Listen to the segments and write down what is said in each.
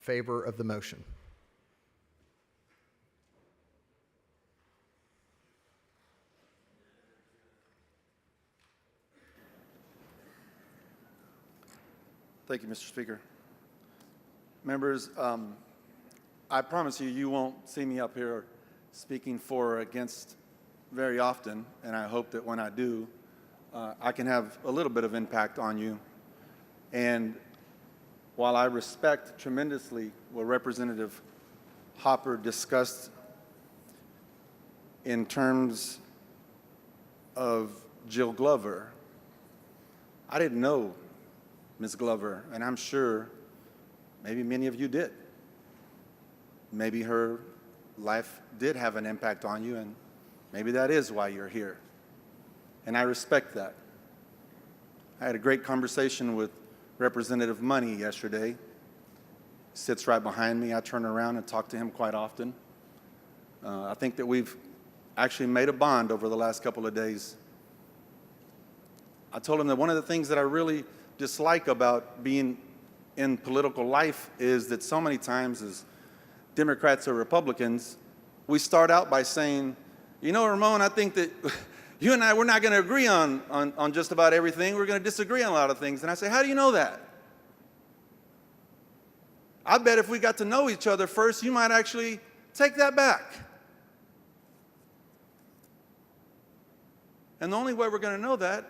favor of the motion? Thank you, Mr. Speaker. Members, I promise you, you won't see me up here speaking for or against very often, and I hope that when I do, I can have a little bit of impact on you. And while I respect tremendously what Representative Hopper discussed in terms of Jill Glover, I didn't know Ms. Glover, and I'm sure maybe many of you did. Maybe her life did have an impact on you, and maybe that is why you're here. And I respect that. I had a great conversation with Representative Money yesterday. He sits right behind me. I turn around and talk to him quite often. I think that we've actually made a bond over the last couple of days. I told him that one of the things that I really dislike about being in political life is that so many times as Democrats or Republicans, we start out by saying, you know, Ramon, I think that you and I, we're not going to agree on just about everything. We're going to disagree on a lot of things. And I say, how do you know that? I bet if we got to know each other first, you might actually take that back. And the only way we're going to know that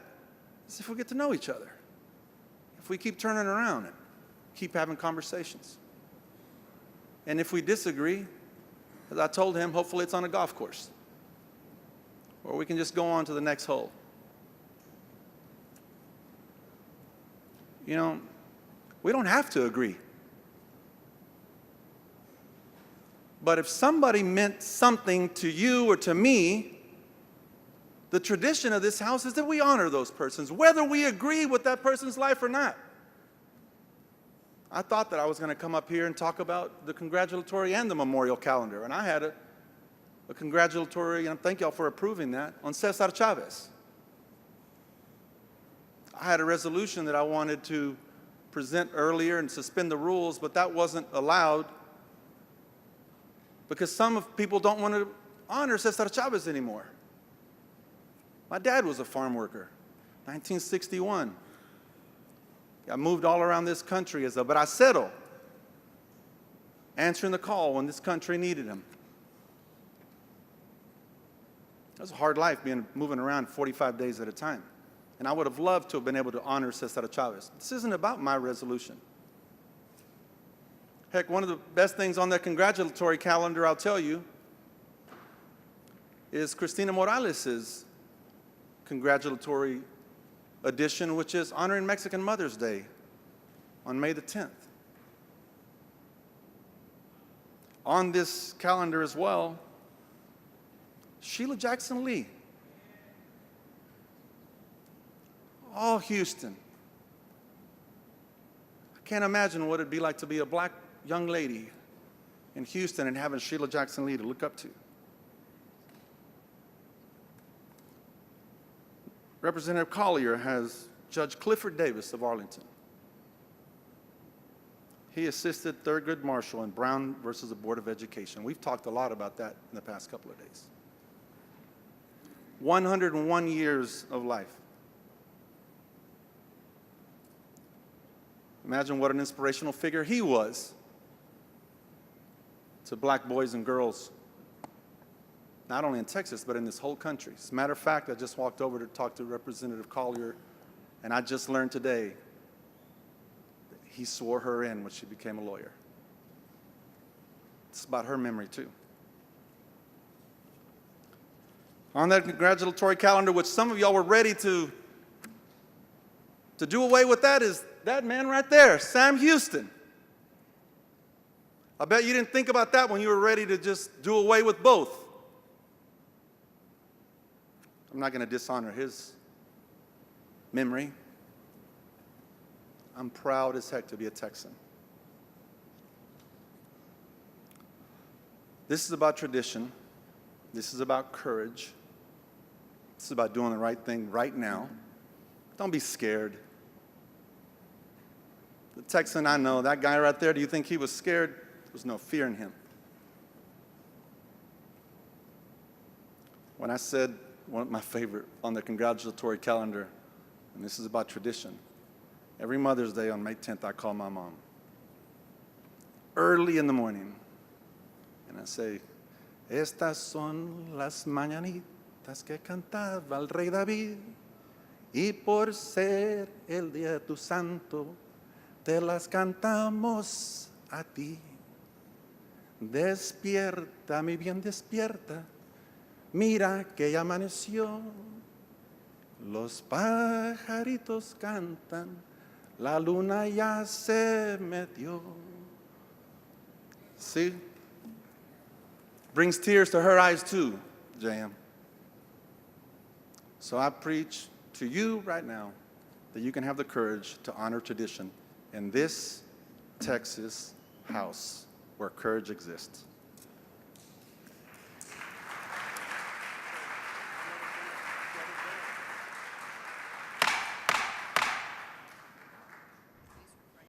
is if we get to know each other. If we keep turning around and keep having conversations. And if we disagree, as I told him, hopefully it's on a golf course. Or we can just go on to the next hole. You know, we don't have to agree. But if somebody meant something to you or to me, the tradition of this house is that we honor those persons, whether we agree with that person's life or not. I thought that I was going to come up here and talk about the congratulatory and the memorial calendar, and I had a congratulatory, and thank y'all for approving that, on Cesar Chavez. I had a resolution that I wanted to present earlier and suspend the rules, but that wasn't allowed because some people don't want to honor Cesar Chavez anymore. My dad was a farm worker, 1961. I moved all around this country, but I settled, answering the call when this country needed him. It was a hard life moving around 45 days at a time. And I would have loved to have been able to honor Cesar Chavez. This isn't about my resolution. Heck, one of the best things on that congratulatory calendar, I'll tell you, is Cristina Morales's congratulatory edition, which is honoring Mexican Mother's Day on May the 10th. On this calendar as well, Sheila Jackson Lee. Oh, Houston. I can't imagine what it'd be like to be a black young lady in Houston and having Sheila Jackson Lee to look up to. Representative Collier has Judge Clifford Davis of Arlington. He assisted Thurgood Marshall in Brown versus the Board of Education. We've talked a lot about that in the past couple of days. 101 years of life. Imagine what an inspirational figure he was to black boys and girls, not only in Texas, but in this whole country. As a matter of fact, I just walked over to talk to Representative Collier, and I just learned today that he swore her in when she became a lawyer. It's about her memory, too. On that congratulatory calendar, which some of y'all were ready to do away with, that is that man right there, Sam Houston. I bet you didn't think about that when you were ready to just do away with both. I'm not going to dishonor his memory. I'm proud as heck to be a Texan. This is about tradition. This is about courage. This is about doing the right thing right now. Don't be scared. The Texan I know, that guy right there, do you think he was scared? There was no fear in him. When I said one of my favorite on the congratulatory calendar, and this is about tradition, every Mother's Day on May 10th, I call my mom. Early in the morning. And I say, estas son las mañanitas que cantaba el rey David, y por ser el día de tu santo, te las cantamos a ti. Despierta, mi bien, despierta, mira que ya amaneció, los pajaritos cantan, la luna ya se metió. See? Brings tears to her eyes too, JM. So I preach to you right now that you can have the courage to honor tradition in this Texas house where courage exists.